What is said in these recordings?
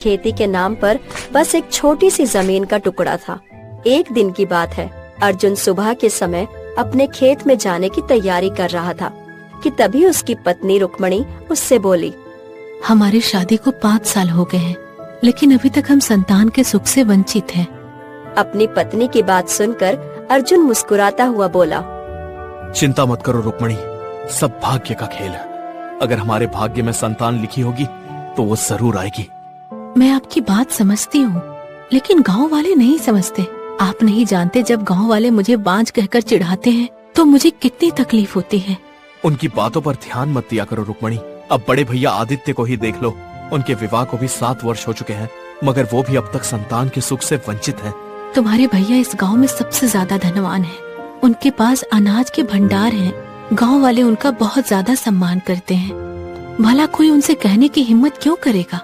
खेती के नाम पर बस एक छोटी सी जमीन का टुकड़ा था। एक दिन की बात है, अर्जुन सुबह के समय अपने खेत में जाने की तैयारी कर रहा था कि तभी उसकी पत्नी रुक्मणी उससे बोली, हमारी शादी को 5 साल हो गए हैं, लेकिन अभी तक हम संतान के सुख से वंचित हैं। अपनी पत्नी की बात सुनकर अर्जुन मुस्कुराता हुआ बोला, चिंता मत करो रुक्मणी, सब भाग्य का खेल है। अगर हमारे भाग्य में संतान लिखी होगी तो वो जरूर आएगी। मैं आपकी बात समझती हूँ, लेकिन गांव वाले नहीं समझते। आप नहीं जानते, जब गांव वाले मुझे बांझ कहकर चिढ़ाते हैं तो मुझे कितनी तकलीफ होती है। उनकी बातों पर ध्यान मत दिया करो रुक्मणी। अब बड़े भैया आदित्य को ही देख लो, उनके विवाह को भी 7 वर्ष हो चुके हैं, मगर वो भी अब तक संतान के सुख से वंचित हैं। तुम्हारे भैया इस गांव में सबसे ज्यादा धनवान हैं। उनके पास अनाज के भंडार हैं। गांव वाले उनका बहुत ज्यादा सम्मान करते हैं। भला कोई उनसे कहने की हिम्मत क्यों करेगा।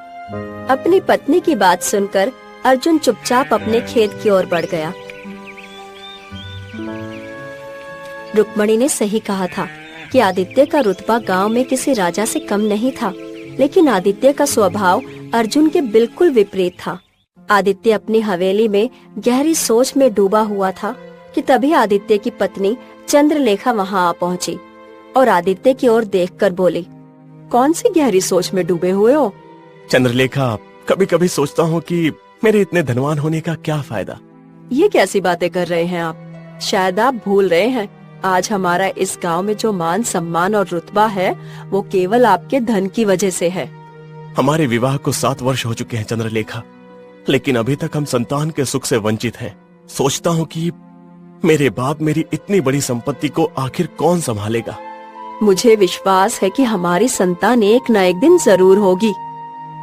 अपनी पत्नी की बात सुनकर अर्जुन चुपचाप अपने खेत की ओर बढ़ गया। रुक्मणी ने सही कहा था कि आदित्य का रुतबा गांव में किसी राजा से कम नहीं था, लेकिन आदित्य का स्वभाव अर्जुन के बिल्कुल विपरीत था। आदित्य अपनी हवेली में गहरी सोच में डूबा हुआ था कि तभी आदित्य की पत्नी चंद्रलेखा वहां आ पहुंची और आदित्य की ओर देखकर बोली, कौन सी गहरी सोच में डूबे हुए हो? चंद्रलेखा, कभी कभी सोचता हूँ कि मेरे इतने धनवान होने का क्या फायदा। ये कैसी बातें कर रहे हैं आप? शायद आप भूल रहे हैं, आज हमारा इस गांव में जो मान सम्मान और रुतबा है वो केवल आपके धन की वजह से है। हमारे विवाह को 7 वर्ष हो चुके हैं चंद्रलेखा, लेकिन अभी तक हम संतान के सुख से वंचित हैं। सोचता हूँ कि मेरे बाद मेरी इतनी बड़ी संपत्ति को आखिर कौन संभालेगा। मुझे विश्वास है कि हमारी संतान एक न एक दिन जरूर होगी।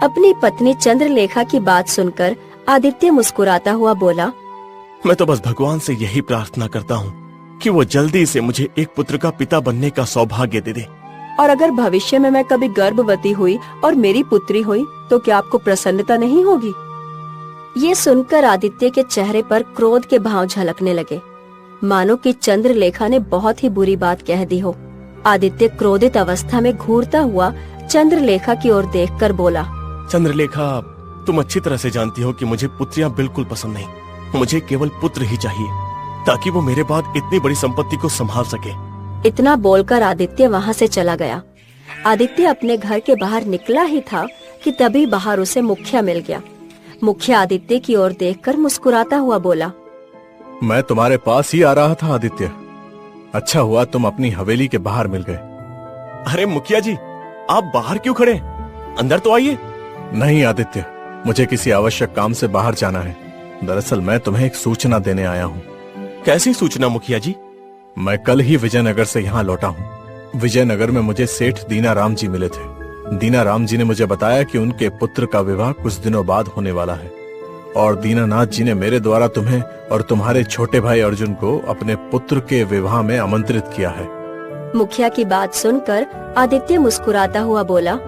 अपनी पत्नी चंद्रलेखा की बात सुनकर आदित्य मुस्कुराता हुआ बोला, मैं तो बस भगवान से यही प्रार्थना करता हूँ कि वो जल्दी से मुझे एक पुत्र का पिता बनने का सौभाग्य दे दे। और अगर भविष्य में मैं कभी गर्भवती हुई और मेरी पुत्री हुई तो क्या आपको प्रसन्नता नहीं होगी? ये सुनकर आदित्य के चेहरे पर क्रोध के भाव झलकने लगे, मानो कि चंद्रलेखा ने बहुत ही बुरी बात कह दी हो। आदित्य क्रोधित अवस्था में घूरता हुआ चंद्रलेखा की ओर देखकर बोला, चंद्रलेखा, तुम अच्छी तरह से जानती हो कि मुझे पुत्रियां बिल्कुल पसंद नहीं। मुझे केवल पुत्र ही चाहिए ताकि वो मेरे बाद इतनी बड़ी संपत्ति को संभाल सके। इतना बोलकर आदित्य वहाँ से चला गया। आदित्य अपने घर के बाहर निकला ही था कि तभी बाहर उसे मुखिया मिल गया। मुखिया आदित्य की ओर देखकर मुस्कुराता हुआ बोला, मैं तुम्हारे पास ही आ रहा था आदित्य। अच्छा हुआ तुम अपनी हवेली के बाहर मिल गए। अरे मुखिया जी, आप बाहर क्यों खड़े? अंदर तो आइए। नहीं आदित्य, मुझे किसी आवश्यक काम से बाहर जाना है। दरअसल मैं तुम्हें एक सूचना देने आया हूँ। कैसी सूचना मुखिया जी? मैं कल ही विजयनगर से यहाँ लौटा हूँ। विजयनगर में मुझे सेठ दीनाराम जी मिले थे। दीनाराम जी ने मुझे बताया कि उनके पुत्र का विवाह कुछ दिनों बाद होने वाला है और दीनानाथ जी ने मेरे द्वारा तुम्हें और तुम्हारे छोटे भाई अर्जुन को अपने पुत्र के विवाह में आमंत्रित किया है। मुखिया की बात सुनकर आदित्य मुस्कुराता हुआ बोला,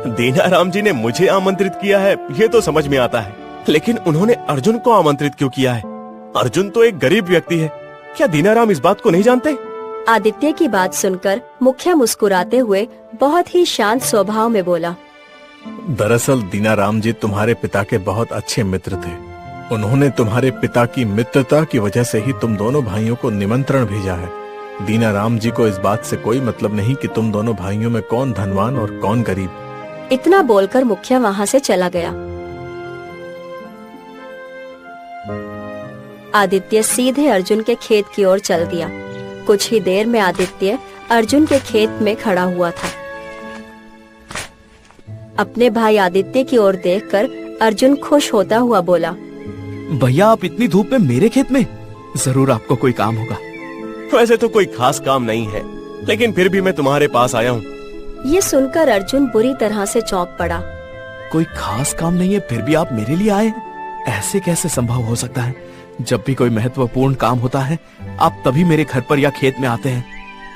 दीनाराम जी ने मुझे आमंत्रित किया है ये तो समझ में आता है, लेकिन उन्होंने अर्जुन को आमंत्रित क्यों किया है? अर्जुन तो एक गरीब व्यक्ति है। क्या दीनाराम इस बात को नहीं जानते? आदित्य की बात सुनकर मुखिया मुस्कुराते हुए बहुत ही शांत स्वभाव में बोला, दरअसल दीनाराम जी तुम्हारे पिता के बहुत अच्छे मित्र थे। उन्होंने तुम्हारे पिता की मित्रता की वजह से ही तुम दोनों भाइयों को निमंत्रण भेजा है। दीनाराम जी को इस बात से कोई मतलब नहीं कि तुम दोनों भाइयों में कौन धनवान और कौन गरीब। इतना बोलकर मुखिया वहाँ से चला गया। आदित्य सीधे अर्जुन के खेत की ओर चल दिया। कुछ ही देर में आदित्य अर्जुन के खेत में खड़ा हुआ था। अपने भाई आदित्य की ओर देखकर अर्जुन खुश होता हुआ बोला, भैया आप इतनी धूप में मेरे खेत में? जरूर आपको कोई काम होगा। वैसे तो कोई खास काम नहीं है, लेकिन फिर भी मैं तुम्हारे पास आया हूँ। ये सुनकर अर्जुन बुरी तरह से चौंक पड़ा। कोई खास काम नहीं है फिर भी आप मेरे लिए आए? ऐसे कैसे संभव हो सकता है? जब भी कोई महत्वपूर्ण काम होता है आप तभी मेरे घर पर या खेत में आते हैं।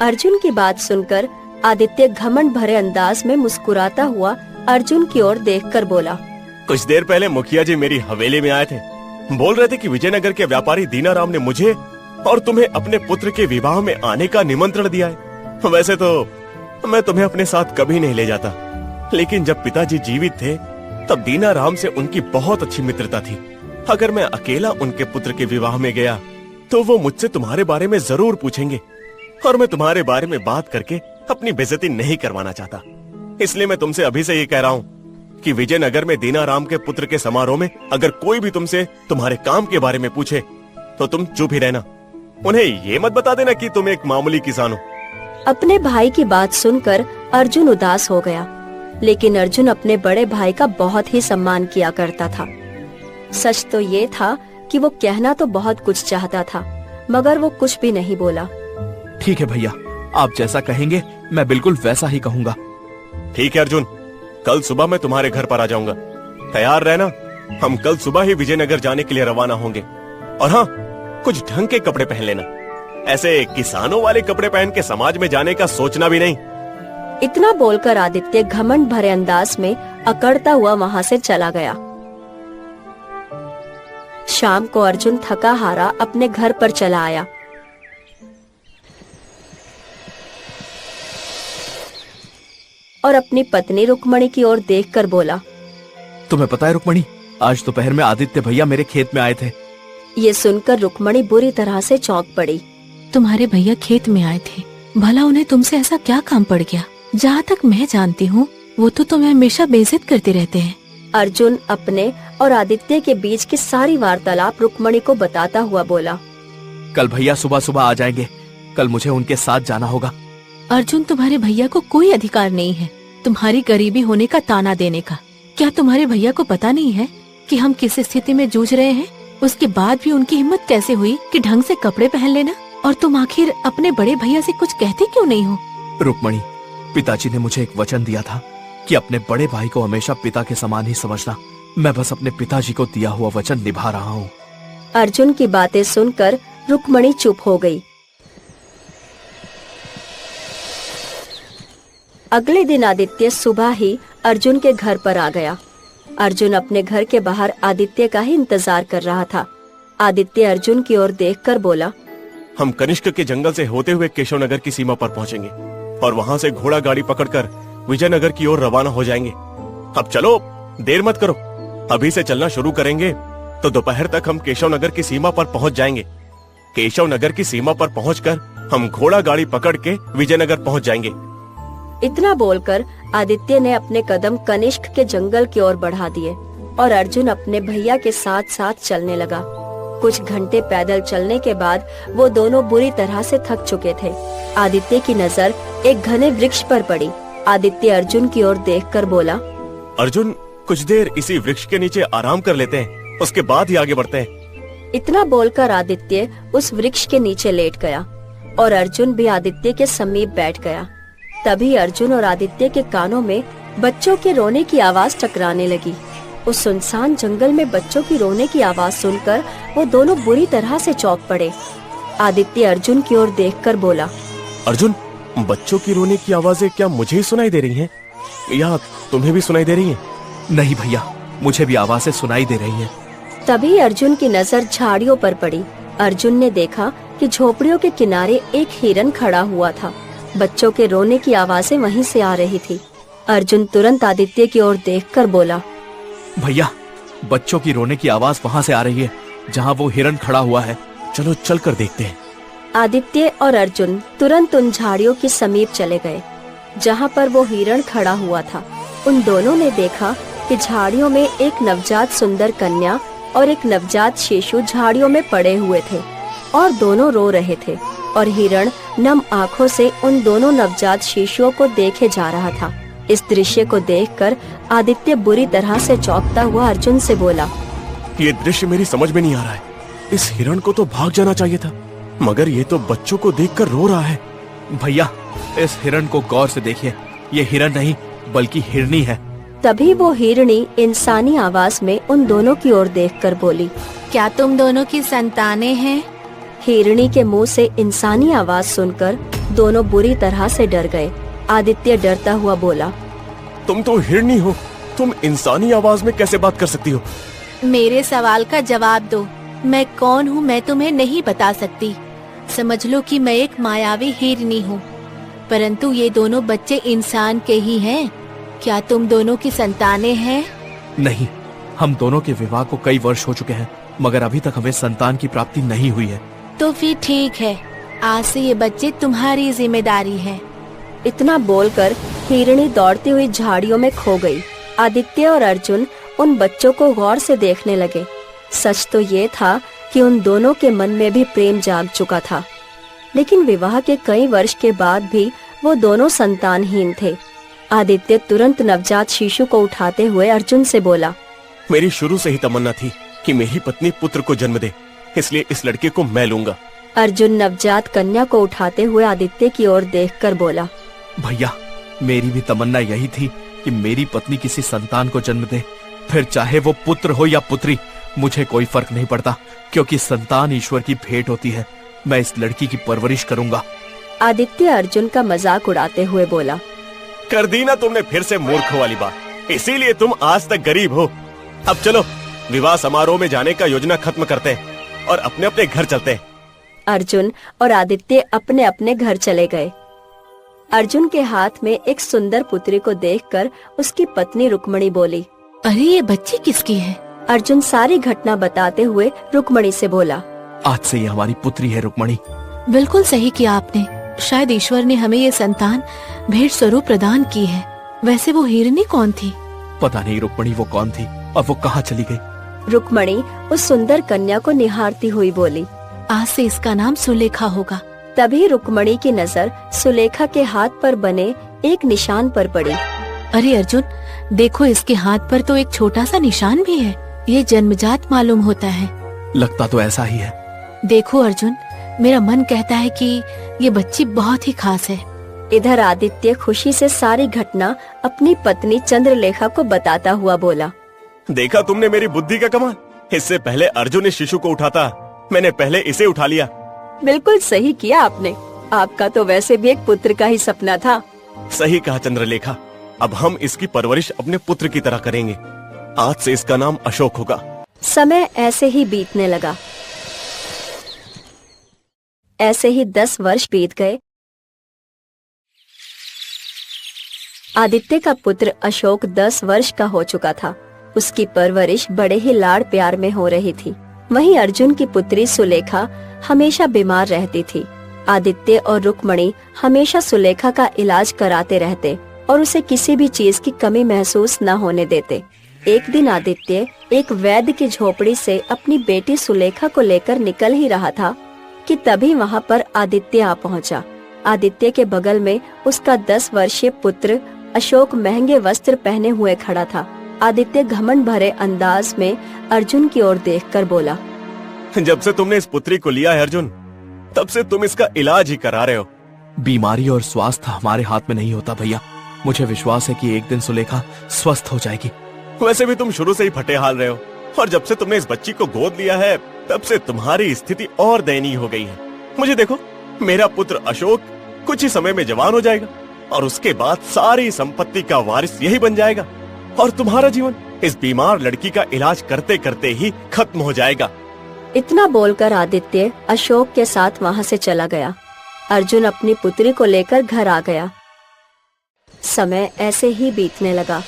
अर्जुन की बात सुनकर आदित्य घमंड भरे अंदाज में मुस्कुराता हुआ अर्जुन की ओर देखकर बोला, कुछ देर पहले मुखिया जी मेरी हवेली में आए थे। बोल रहे थे कि विजयनगर के व्यापारी दीनाराम ने मुझे और तुम्हें अपने पुत्र के विवाह में आने का निमंत्रण दिया है। वैसे तो मैं तुम्हें अपने साथ कभी नहीं ले जाता, लेकिन जब पिताजी जीवित थे तब दीना राम से उनकी बहुत अच्छी मित्रता थी। अगर मैं अकेला उनके पुत्र के विवाह में गया तो वो मुझसे तुम्हारे बारे में जरूर पूछेंगे, और मैं तुम्हारे बारे में बात करके अपनी बेइज्जती नहीं करवाना चाहता। इसलिए मैं तुमसे अभी से ये कह रहा हूँ कि विजयनगर में दीना राम के पुत्र के समारोह में अगर कोई भी तुमसे तुम्हारे काम के बारे में पूछे तो तुम चुप ही रहना। उन्हें ये मत बता देना कि तुम एक मामूली किसान हो। अपने भाई की बात सुनकर अर्जुन उदास हो गया, लेकिन अर्जुन अपने बड़े भाई का बहुत ही सम्मान किया करता था। सच तो ये था कि वो कहना तो बहुत कुछ चाहता था, मगर वो कुछ भी नहीं बोला। ठीक है भैया, आप जैसा कहेंगे मैं बिल्कुल वैसा ही कहूँगा। ठीक है अर्जुन, कल सुबह मैं तुम्हारे घर पर आ जाऊंगा। तैयार रहना, हम कल सुबह ही विजयनगर जाने के लिए रवाना होंगे। और हाँ, कुछ ढंग के कपड़े पहन लेना। ऐसे किसानों वाले कपड़े पहन के समाज में जाने का सोचना भी नहीं। इतना बोलकर आदित्य घमंड भरे अंदाज में अकड़ता हुआ वहाँ से चला गया। शाम को अर्जुन थका हारा अपने घर पर चला आया। और अपनी पत्नी रुक्मणी की ओर देखकर बोला, तुम्हें पता है रुक्मणी, आज दोपहर में आदित्य भैया मेरे खेत में आए थे। ये सुनकर रुक्मणी बुरी तरह से चौंक पड़ी। तुम्हारे भैया खेत में आए थे? भला उन्हें तुमसे ऐसा क्या काम पड़ गया? जहाँ तक मैं जानती हूँ वो तो तुम्हें हमेशा बेइज्जत करते रहते हैं। अर्जुन अपने और आदित्य के बीच की सारी वार्तालाप रुक्मणी को बताता हुआ बोला। कल भैया सुबह सुबह आ जाएंगे, कल मुझे उनके साथ जाना होगा। अर्जुन, तुम्हारे भैया को कोई अधिकार नहीं है तुम्हारी गरीबी होने का ताना देने का। क्या तुम्हारे भैया को पता नहीं है कि हम किस स्थिति में जूझ रहे हैं? उसके बाद भी उनकी हिम्मत कैसे हुई कि ढंग से कपड़े पहन लेना? और तुम आखिर अपने बड़े भैया से कुछ कहते क्यों नहीं हो? रुक्मणी, पिताजी ने मुझे एक वचन दिया था कि अपने बड़े भाई को हमेशा पिता के समान ही समझना। मैं बस अपने पिताजी को दिया हुआ वचन निभा रहा हूँ। अर्जुन की बातें सुनकर रुक्मणी चुप हो गई। अगले दिन आदित्य सुबह ही अर्जुन के घर पर आ गया। अर्जुन अपने घर के बाहर आदित्य का ही इंतजार कर रहा था। आदित्य अर्जुन की ओर देखकर बोला, हम कनिष्क के जंगल से होते हुए केशवनगर की सीमा पर पहुंचेंगे और वहां से घोड़ा गाड़ी पकड़कर विजयनगर की ओर रवाना हो जाएंगे। अब चलो, देर मत करो। अभी से चलना शुरू करेंगे तो दोपहर तक हम केशवनगर की सीमा पर पहुंच जाएंगे। केशवनगर की सीमा पर पहुंचकर हम घोड़ा गाड़ी पकड़ के विजयनगर पहुंच जाएंगे। इतना बोलकर आदित्य ने अपने कदम कनिष्क के जंगल की ओर बढ़ा दिए और अर्जुन अपने भैया के साथ साथ चलने लगा। कुछ घंटे पैदल चलने के बाद वो दोनों बुरी तरह से थक चुके थे। आदित्य की नजर एक घने वृक्ष पर पड़ी। आदित्य अर्जुन की ओर देखकर बोला, अर्जुन, कुछ देर इसी वृक्ष के नीचे आराम कर लेते हैं, उसके बाद ही आगे बढ़ते हैं। इतना बोलकर आदित्य उस वृक्ष के नीचे लेट गया और अर्जुन भी आदित्य के समीप बैठ गया। तभी अर्जुन और आदित्य के कानों में बच्चों के रोने की आवाज टकराने लगी। उस सुनसान जंगल में बच्चों की रोने की आवाज सुनकर वो दोनों बुरी तरह से चौंक पड़े। आदित्य अर्जुन की ओर देखकर बोला, अर्जुन, बच्चों की रोने की आवाजें क्या मुझे ही सुनाई दे रही हैं या तुम्हें भी सुनाई दे रही हैं? नहीं भैया, मुझे भी आवाजें सुनाई दे रही हैं। तभी अर्जुन की नजर झाड़ियों पर पड़ी। अर्जुन ने देखा कि झोपड़ियों के किनारे एक हिरन खड़ा हुआ था। बच्चों के रोने की आवाजें वहीं से आ रही थी। अर्जुन तुरंत आदित्य की ओर देखकर बोला, भैया, बच्चों की रोने की आवाज वहाँ से आ रही है जहाँ वो हिरन खड़ा हुआ है। चलो चल कर देखते हैं। आदित्य और अर्जुन तुरंत उन झाड़ियों के समीप चले गए जहाँ पर वो हिरण खड़ा हुआ था। उन दोनों ने देखा कि झाड़ियों में एक नवजात सुंदर कन्या और एक नवजात शिशु झाड़ियों में पड़े हुए थे और दोनों रो रहे थे और हिरण नम आँखों से उन दोनों नवजात शिशुओं को देखे जा रहा था। इस दृश्य को देखकर आदित्य बुरी तरह से चौंकता हुआ अर्जुन से बोला, ये दृश्य मेरी समझ में नहीं आ रहा है। इस हिरण को तो भाग जाना चाहिए था, मगर ये तो बच्चों को देखकर रो रहा है। भैया, इस हिरण को गौर से देखिए, ये हिरण नहीं बल्कि हिरनी है। तभी वो हिरनी इंसानी आवाज में उन दोनों की ओर देखकर बोली, क्या तुम दोनों की संतानें हैं? हिरनी के मुंह से इंसानी आवाज सुनकर दोनों बुरी तरह से डर गए। आदित्य डरता हुआ बोला, तुम तो हिरनी हो, तुम इंसानी आवाज में कैसे बात कर सकती हो? मेरे सवाल का जवाब दो। मैं कौन हूँ मैं तुम्हें नहीं बता सकती। समझ लो कि मैं एक मायावी हिरनी हूँ, परंतु ये दोनों बच्चे इंसान के ही हैं। क्या तुम दोनों की संतानें हैं? नहीं, हम दोनों के विवाह को कई वर्ष हो चुके हैं, मगर अभी तक हमें संतान की प्राप्ति नहीं हुई है। तो फिर ठीक है, आज से ये बच्चे तुम्हारी जिम्मेदारी है। इतना बोलकर हिरणी दौड़ती हुई झाड़ियों में खो गई। आदित्य और अर्जुन उन बच्चों को गौर से देखने लगे। सच तो ये था कि उन दोनों के मन में भी प्रेम जाग चुका था, लेकिन विवाह के कई वर्ष के बाद भी वो दोनों संतानहीन थे। आदित्य तुरंत नवजात शिशु को उठाते हुए अर्जुन से बोला, मेरी शुरू से ही तमन्ना थी कि मेरी पत्नी पुत्र को जन्म दे, इसलिए इस लड़के को मैं लूंगा। अर्जुन नवजात कन्या को उठाते हुए आदित्य की ओर देखकर बोला, भैया, मेरी भी तमन्ना यही थी कि मेरी पत्नी किसी संतान को जन्म दे, फिर चाहे वो पुत्र हो या पुत्री, मुझे कोई फर्क नहीं पड़ता, क्योंकि संतान ईश्वर की भेंट होती है। मैं इस लड़की की परवरिश करूंगा। आदित्य अर्जुन का मजाक उड़ाते हुए बोला, कर दी ना तुमने फिर से मूर्ख वाली बात, इसीलिए तुम आज तक गरीब हो। अब चलो विवाह समारोह में जाने का योजना खत्म करते हैं और अपने अपने घर चलते हैं। अर्जुन और आदित्य अपने अपने घर चले गए। अर्जुन के हाथ में एक सुंदर पुत्री को देखकर उसकी पत्नी रुक्मणी बोली, अरे ये बच्ची किसकी है? अर्जुन सारी घटना बताते हुए रुक्मणी से बोला, आज से ये हमारी पुत्री है रुक्मणी। बिल्कुल सही किया आपने। शायद ईश्वर ने हमें ये संतान भेंट स्वरूप प्रदान की है। वैसे वो हिरणी कौन थी? पता नहीं रुक्मणी वो कौन थी और वो कहाँ चली गई। रुक्मणी उस सुंदर कन्या को निहारती हुई बोली, आज से इसका नाम सुलेखा होगा। तभी रुक्मणी की नजर सुलेखा के हाथ पर बने एक निशान पर पड़ी। अरे अर्जुन, देखो इसके हाथ पर तो एक छोटा सा निशान भी है। ये जन्मजात मालूम होता है। लगता तो ऐसा ही है। देखो अर्जुन, मेरा मन कहता है कि ये बच्ची बहुत ही खास है। इधर आदित्य खुशी से सारी घटना अपनी पत्नी चंद्रलेखा को बताता हुआ बोला, देखा तुमने मेरी बुद्धि का कमाल। इससे पहले अर्जुन इस शिशु को उठाता, मैंने पहले इसे उठा लिया। बिल्कुल सही किया आपने। आपका तो वैसे भी एक पुत्र का ही सपना था। सही कहा चंद्रलेखा। अब हम इसकी परवरिश अपने पुत्र की तरह करेंगे। आज से इसका नाम अशोक होगा। समय ऐसे ही बीतने लगा। ऐसे ही 10 वर्ष बीत गए। आदित्य का पुत्र अशोक 10 वर्ष का हो चुका था। उसकी परवरिश बड़े ही लाड़ प्यार में हो रही थी। वहीं अर्जुन की पुत्री सुलेखा हमेशा बीमार रहती थी। आदित्य और रुक्मणी हमेशा सुलेखा का इलाज कराते रहते और उसे किसी भी चीज की कमी महसूस न होने देते। एक दिन आदित्य एक वैद्य की झोपड़ी से अपनी बेटी सुलेखा को लेकर निकल ही रहा था कि तभी वहां पर आदित्य आ पहुंचा। आदित्य के बगल में उसका 10 वर्षीय पुत्र अशोक महंगे वस्त्र पहने हुए खड़ा था। आदित्य घमंड भरे अंदाज में अर्जुन की ओर देखकर बोला, जब से तुमने इस पुत्री को लिया है अर्जुन, तब से तुम इसका इलाज ही करा रहे हो। बीमारी और स्वास्थ्य हमारे हाथ में नहीं होता भैया। मुझे विश्वास है कि एक दिन सुलेखा स्वस्थ हो जाएगी। वैसे भी तुम शुरू से ही फटे हाल रहे हो, और जब से तुमने इस बच्ची को गोद लिया है तब से तुम्हारी स्थिति और दयनीय हो गई है। मुझे देखो, मेरा पुत्र अशोक कुछ ही समय में जवान हो जाएगा और उसके बाद सारी संपत्ति का वारिस यही बन जाएगा, और तुम्हारा जीवन इस बीमार लड़की का इलाज करते करते ही खत्म हो जाएगा। इतना बोलकर आदित्य अशोक के साथ वहां से चला गया। अर्जुन अपनी पुत्री को लेकर घर आ गया। समय ऐसे ही बीतने लगा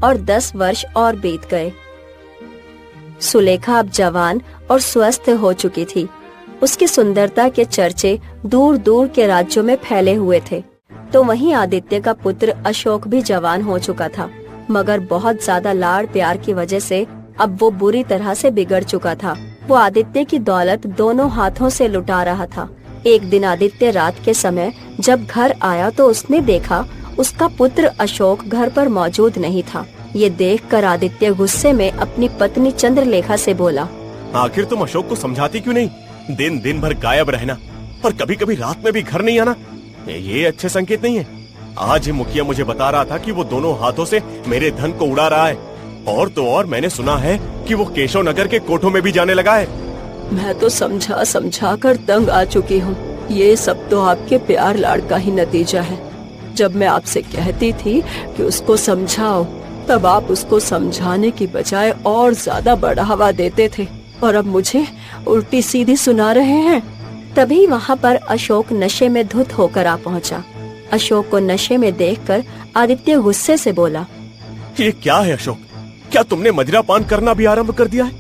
और 10 वर्ष और बीत गए। सुलेखा अब जवान और स्वस्थ हो चुकी थी। उसकी सुंदरता के चर्चे दूर दूर के राज्यों में फैले हुए थे। तो वहीं आदित्य का पुत्र अशोक भी जवान हो चुका था, मगर बहुत ज्यादा लाड़ प्यार की वजह से अब वो बुरी तरह से बिगड़ चुका था। वो आदित्य की दौलत दोनों हाथों से लुटा रहा था। एक दिन आदित्य रात के समय जब घर आया तो उसने देखा उसका पुत्र अशोक घर पर मौजूद नहीं था। ये देखकर आदित्य गुस्से में अपनी पत्नी चंद्रलेखा से बोला, आखिर तुम अशोक को समझाती क्यों नहीं? दिन दिन भर गायब रहना और कभी कभी रात में भी घर नहीं आना, ये अच्छे संकेत नहीं है। आज ही मुखिया मुझे बता रहा था कि वो दोनों हाथों से मेरे धन को उड़ा रहा है, और तो और मैंने सुना है कि वो केशव नगर के कोठों में भी जाने लगा है। मैं तो समझा समझा कर तंग आ चुकी हूँ। ये सब तो आपके प्यार लाड़ का ही नतीजा है। जब मैं आपसे कहती थी कि उसको समझाओ, तब आप उसको समझाने की बजाय और ज्यादा बढ़ावा देते थे, और अब मुझे उल्टी सीधी सुना रहे हैं। तभी वहाँ पर अशोक नशे में धुत होकर आ पहुँचा। अशोक को नशे में देखकर आदित्य गुस्से से बोला, ये क्या है अशोक? क्या तुमने मदिरा पान करना भी आरंभ कर दिया है?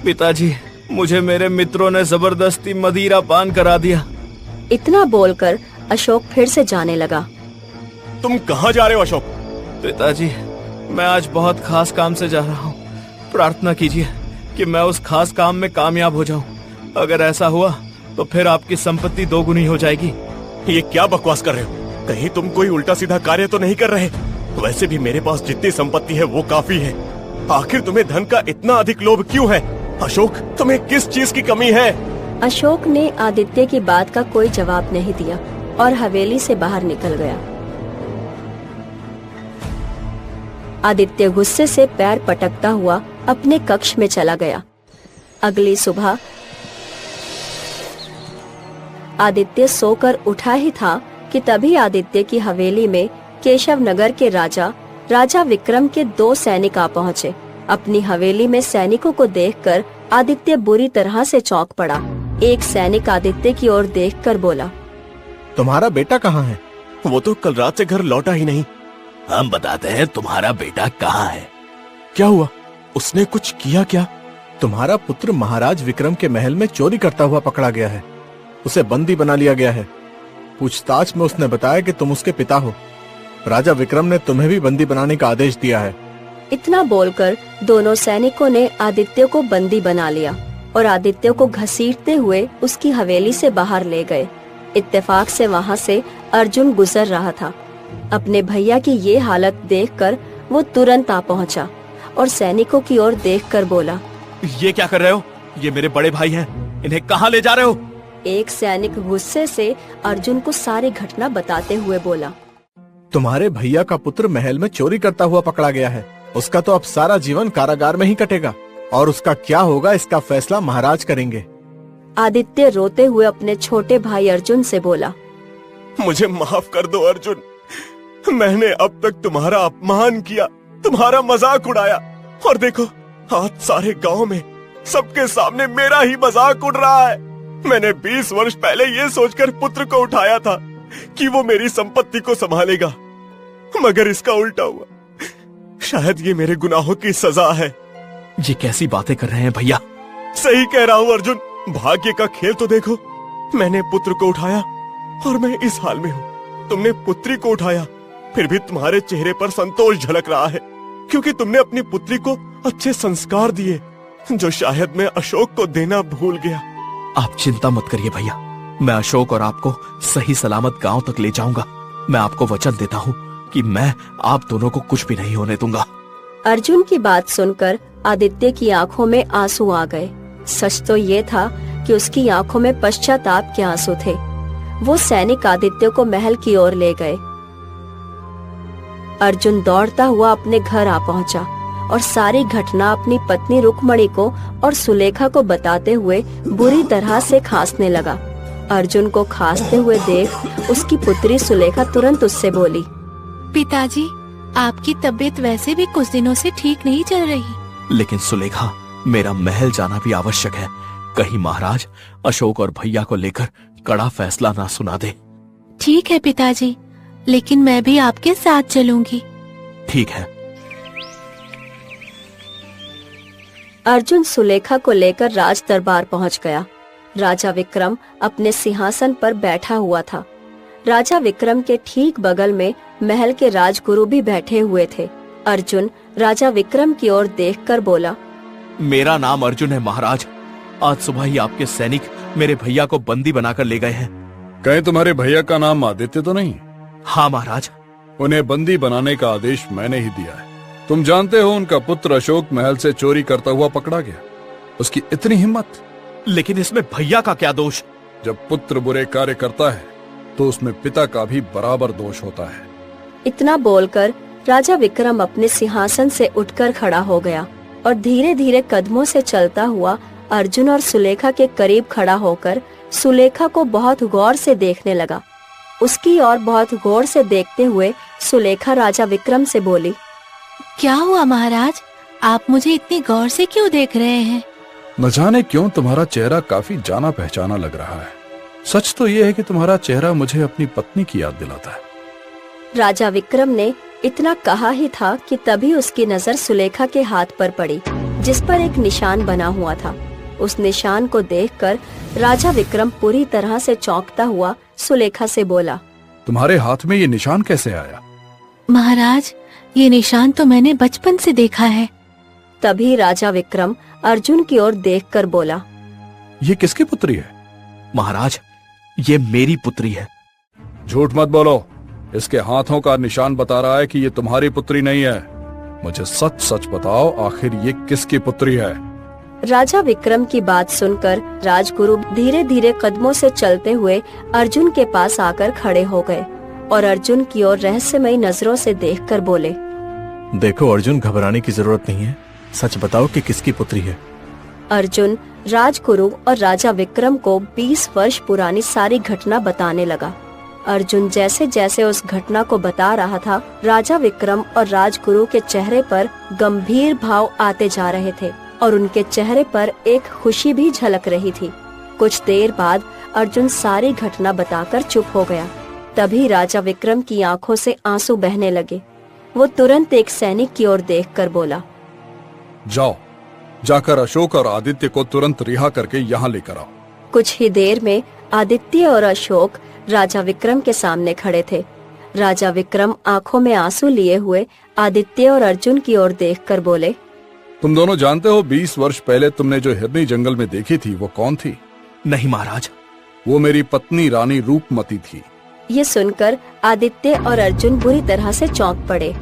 पिताजी, मुझे मेरे मित्रों ने जबरदस्ती मदिरा पान करा दिया। इतना बोलकर अशोक फिर से जाने लगा। तुम कहाँ जा रहे हो अशोक? पिताजी, मैं आज बहुत खास काम से जा रहा हूँ। प्रार्थना कीजिए कि मैं उस खास काम में कामयाब हो जाऊं। अगर ऐसा हुआ तो फिर आपकी संपत्ति दोगुनी हो जाएगी। ये क्या बकवास कर रहे हो? कहीं तुम कोई उल्टा सीधा कार्य तो नहीं कर रहे? वैसे भी मेरे पास जितनी संपत्ति है वो काफी है। आखिर तुम्हें धन का इतना अधिक लोभ क्यों है? अशोक, तुम्हें किस चीज की कमी है? अशोक ने आदित्य की बात का कोई जवाब नहीं दिया और हवेली से बाहर निकल गया। आदित्य गुस्से से पैर पटकता हुआ अपने कक्ष में चला गया। अगली सुबह आदित्य सोकर उठा ही था कि तभी आदित्य की हवेली में केशव नगर के राजा विक्रम के 2 सैनिक आ पहुँचे। अपनी हवेली में सैनिकों को देखकर आदित्य बुरी तरह से चौंक पड़ा। एक सैनिक आदित्य की ओर देखकर बोला, तुम्हारा बेटा कहाँ है? वो तो कल रात से घर लौटा ही नहीं। हम बताते हैं तुम्हारा बेटा कहाँ है। क्या हुआ? उसने कुछ किया क्या? तुम्हारा पुत्र महाराज विक्रम के महल में चोरी करता हुआ पकड़ा गया है। उसे बंदी बना लिया गया है। पूछताछ में उसने बताया कि तुम उसके पिता हो। राजा विक्रम ने तुम्हें भी बंदी बनाने का आदेश दिया है। इतना बोलकर दोनों सैनिकों ने आदित्य को बंदी बना लिया और आदित्य को घसीटते हुए उसकी हवेली से बाहर ले गए। इत्तेफाक से वहाँ से अर्जुन गुजर रहा था। अपने भैया की ये हालत देखकर वो तुरंत आ पहुँचा और सैनिकों की ओर देखकर बोला, ये क्या कर रहे हो? ये मेरे बड़े भाई हैं। इन्हें कहाँ ले जा रहे हो? एक सैनिक गुस्से से अर्जुन को सारी घटना बताते हुए बोला, तुम्हारे भैया का पुत्र महल में चोरी करता हुआ पकड़ा गया है। उसका तो अब सारा जीवन कारागार में ही कटेगा और उसका क्या होगा इसका फैसला महाराज करेंगे। आदित्य रोते हुए अपने छोटे भाई अर्जुन से बोला, मुझे माफ कर दो अर्जुन। मैंने अब तक तुम्हारा अपमान किया, तुम्हारा मजाक उड़ाया और देखो आज सारे गांव में सबके सामने मेरा ही मजाक उड़ रहा है। मैंने 20 वर्ष पहले ये सोचकर पुत्र को उठाया था कि वो मेरी संपत्ति को संभालेगा, मगर इसका उल्टा हुआ। शायद ये मेरे गुनाहों की सजा है। ये कैसी बातें कर रहे हैं भैया? सही कह रहा हूँ अर्जुन। भाग्य का खेल तो देखो। मैंने पुत्र को उठाया और मैं इस हाल में हूँ। तुमने पुत्री को उठाया, फिर भी तुम्हारे चेहरे पर संतोष झलक रहा है क्योंकि तुमने अपनी पुत्री को अच्छे संस्कार दिए जो शायद मैं अशोक को देना भूल गया। आप चिंता मत करिए भैया, मैं अशोक और आपको सही सलामत गांव तक ले जाऊंगा। मैं आपको वचन देता हूँ कि मैं आप दोनों को कुछ भी नहीं होने दूंगा। अर्जुन की बात सुनकर आदित्य की आंखों में आंसू आ गए। सच तो ये था कि उसकी आंखों में पश्चाताप के आंसू थे। वो सैनिक आदित्य को महल की ओर ले गए। अर्जुन दौड़ता हुआ अपने घर आ पहुंचा और सारी घटना अपनी पत्नी रुक्मणी को और सुलेखा को बताते हुए बुरी तरह से खांसने लगा। अर्जुन को खांसते हुए देख उसकी पुत्री सुलेखा तुरंत उससे बोली, पिताजी, आपकी तबीयत वैसे भी कुछ दिनों से ठीक नहीं चल रही। लेकिन सुलेखा, मेरा महल जाना भी आवश्यक है। कहीं महाराज अशोक और भैया को लेकर कड़ा फैसला ना सुना दे। ठीक है पिताजी, लेकिन मैं भी आपके साथ चलूंगी। ठीक है। अर्जुन सुलेखा को लेकर राज दरबार पहुंच गया। राजा विक्रम अपने सिंहासन पर बैठा हुआ था। राजा विक्रम के ठीक बगल में महल के राजगुरु भी बैठे हुए थे। अर्जुन राजा विक्रम की ओर देखकर बोला, मेरा नाम अर्जुन है महाराज। आज सुबह ही आपके सैनिक मेरे भैया को बंदी बनाकर ले गए हैं। कहीं तुम्हारे भैया का नाम आदित्य तो नहीं? हाँ महाराज। उन्हें बंदी बनाने का आदेश मैंने ही दिया है। तुम जानते हो उनका पुत्र अशोक महल से चोरी करता हुआ पकड़ा गया। उसकी इतनी हिम्मत। लेकिन इसमें भैया का क्या दोष? जब पुत्र बुरे कार्य करता है तो उसमें पिता का भी बराबर दोष होता है। इतना बोलकर राजा विक्रम अपने सिंहासन से उठकर खड़ा हो गया और धीरे धीरे कदमों से चलता हुआ अर्जुन और सुलेखा के करीब खड़ा होकर सुलेखा को बहुत गौर से देखने लगा। उसकी ओर बहुत गौर से देखते हुए सुलेखा राजा विक्रम से बोली, क्या हुआ महाराज, आप मुझे इतनी गौर से क्यों देख रहे हैं? न जाने क्यों तुम्हारा चेहरा काफी जाना पहचाना लग रहा है। सच तो ये है कि तुम्हारा चेहरा मुझे अपनी पत्नी की याद दिलाता है। राजा विक्रम ने इतना कहा ही था कि तभी उसकी नजर सुलेखा के हाथ पर पड़ी, जिस पर एक निशान बना हुआ था। उस निशान को देखकर राजा विक्रम पूरी तरह से चौंकता हुआ सुलेखा से बोला, तुम्हारे हाथ में ये निशान कैसे आया? महाराज, ये निशान तो मैंने बचपन से देखा है। तभी राजा विक्रम अर्जुन की ओर देखकर बोला, ये किसकी पुत्री है? महाराज, ये मेरी पुत्री है। झूठ मत बोलो, इसके हाथों का निशान बता रहा है कि ये तुम्हारी पुत्री नहीं है। मुझे सच सच बताओ, आखिर ये किसकी पुत्री है? राजा विक्रम की बात सुनकर राजगुरु धीरे धीरे कदमों से चलते हुए अर्जुन के पास आकर खड़े हो गए और अर्जुन की ओर रहस्यमयी नजरों से देखकर बोले, देखो अर्जुन, घबराने की जरूरत नहीं है, सच बताओ कि किसकी पुत्री है। अर्जुन राजगुरु और राजा विक्रम को 20 वर्ष पुरानी सारी घटना बताने लगा। अर्जुन जैसे जैसे उस घटना को बता रहा था, राजा विक्रम और राजगुरु के चेहरे पर गंभीर भाव आते जा रहे थे और उनके चेहरे पर एक खुशी भी झलक रही थी। कुछ देर बाद अर्जुन सारी घटना बताकर चुप हो गया। तभी राजा विक्रम की आंखों से आंसू बहने लगे। वो तुरंत एक सैनिक की ओर देखकर बोला, जाओ, जाकर अशोक और आदित्य को तुरंत रिहा करके यहाँ लेकर आओ। कुछ ही देर में आदित्य और अशोक राजा विक्रम के सामने खड़े थे। राजा विक्रम आंखों में आंसू लिए हुए आदित्य और अर्जुन की ओर देखकर बोले, तुम दोनों जानते हो 20 वर्ष पहले तुमने जो हिरनी जंगल में देखी थी वो कौन थी? नहीं महाराज। वो मेरी पत्नी रानी रूपमती थी। ये सुनकर आदित्य और अर्जुन बुरी तरह से चौंक पड़े।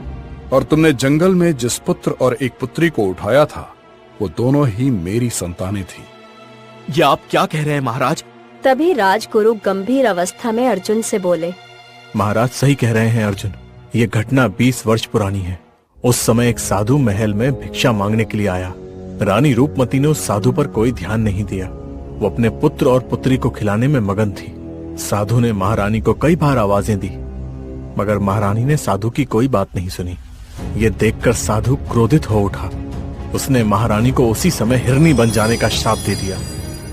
और तुमने जंगल में जिस पुत्र और एक पुत्री को उठाया था, वो दोनों ही मेरी संतानें थी। ये आप क्या कह रहे हैं महाराज? तभी राजगुरु गंभीर अवस्था में अर्जुन से बोले, महाराज सही कह रहे हैं अर्जुन, ये घटना 20 वर्ष पुरानी है। उस समय एक साधु महल में भिक्षा मांगने के लिए आया। रानी रूपमती ने उस साधु पर कोई ध्यान नहीं दिया। वो अपने पुत्र और पुत्री को खिलाने में मगन थी। साधु ने महारानी को कई बार आवाजें दी, मगर महारानी ने साधु की कोई बात नहीं सुनी। ये देखकर साधु क्रोधित हो उठा। उसने महारानी को उसी समय हिरनी बन जाने का श्राप दे दिया।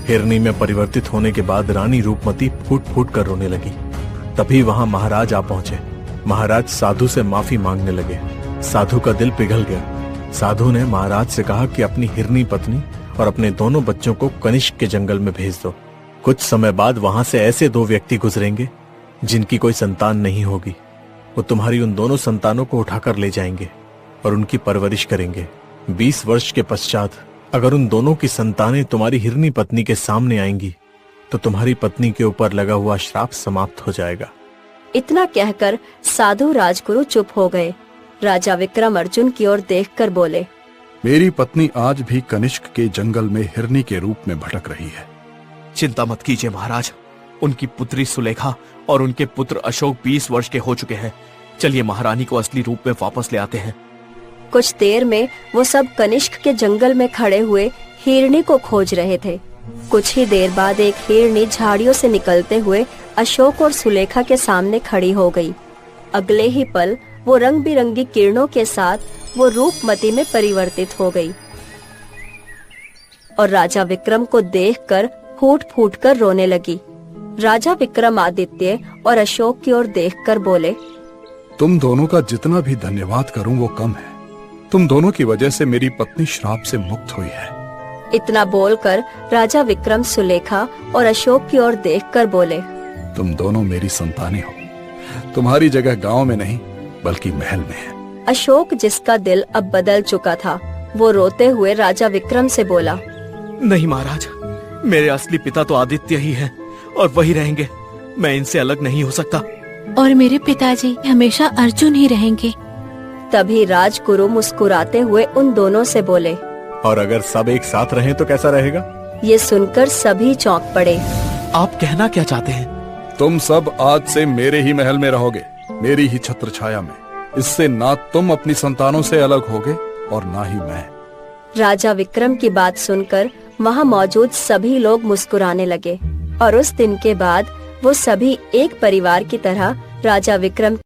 हिरनी में परिवर्तित होने के बाद रानी रूपमती फूट फूट कर रोने लगी। तभी वहां महाराज आ पहुंचे। महाराज साधु से माफी मांगने लगे। साधु का दिल पिघल गया। साधु ने महाराज से कहा कि अपनी हिरनी पत्नी और अपने दोनों बच्चों को कनिष्क के जंगल में भेज दो। कुछ समय बाद वहां से ऐसे 2 व्यक्ति गुजरेंगे जिनकी कोई संतान नहीं होगी। वो तुम्हारी उन दोनों संतानों को उठाकर ले जाएंगे और उनकी परवरिश करेंगे। 20 वर्ष के पश्चात अगर उन दोनों की संतानें तुम्हारी हिरनी पत्नी के सामने आएंगी तो तुम्हारी पत्नी के ऊपर लगा हुआ श्राप समाप्त हो जाएगा। इतना कहकर साधु राजगुरु चुप हो गए। राजा विक्रम अर्जुन की ओर देखकर बोले, मेरी पत्नी आज भी कनिष्क के जंगल में हिरनी के रूप में भटक रही है। चिंता मत कीजिए महाराज, उनकी पुत्री सुलेखा और उनके पुत्र अशोक 20 वर्ष के हो चुके हैं। चलिए महारानी को असली रूप में वापस ले आते हैं। कुछ देर में वो सब कनिष्क के जंगल में खड़े हुए हिरनी को खोज रहे थे। कुछ ही देर बाद एक हिरनी झाड़ियों से निकलते हुए अशोक और सुलेखा के सामने खड़ी हो गई। अगले ही पल वो रंग बिरंगी किरणों के साथ वो रूपमती में परिवर्तित हो गई और राजा विक्रम को देखकर फूट फूट कर रोने लगी। राजा विक्रम आदित्य और अशोक की ओर देखकर बोले, तुम दोनों का जितना भी धन्यवाद करूं वो कम है। तुम दोनों की वजह से मेरी पत्नी श्राप से मुक्त हुई है। इतना बोलकर राजा विक्रम सुलेखा और अशोक की ओर देखकर बोले, तुम दोनों मेरी संतानें हो। तुम्हारी जगह गांव में नहीं बल्कि महल में है। अशोक, जिसका दिल अब बदल चुका था, वो रोते हुए राजा विक्रम से बोला, नहीं महाराज, मेरे असली पिता तो आदित्य ही हैं और वही रहेंगे। मैं इनसे अलग नहीं हो सकता। और मेरे पिताजी हमेशा अर्जुन ही रहेंगे। तभी राजगुरु मुस्कुराते हुए उन दोनों से बोले, और अगर सब एक साथ रहें तो कैसा रहेगा? ये सुनकर सभी चौंक पड़े। आप कहना क्या चाहते हैं? तुम सब आज से मेरे ही महल में रहोगे, मेरी ही छत्र छाया में। इससे ना तुम अपनी संतानों से अलग होगे और ना ही मैं। राजा विक्रम की बात सुनकर वहाँ मौजूद सभी लोग मुस्कुराने लगे और उस दिन के बाद वो सभी एक परिवार की तरह राजा विक्रम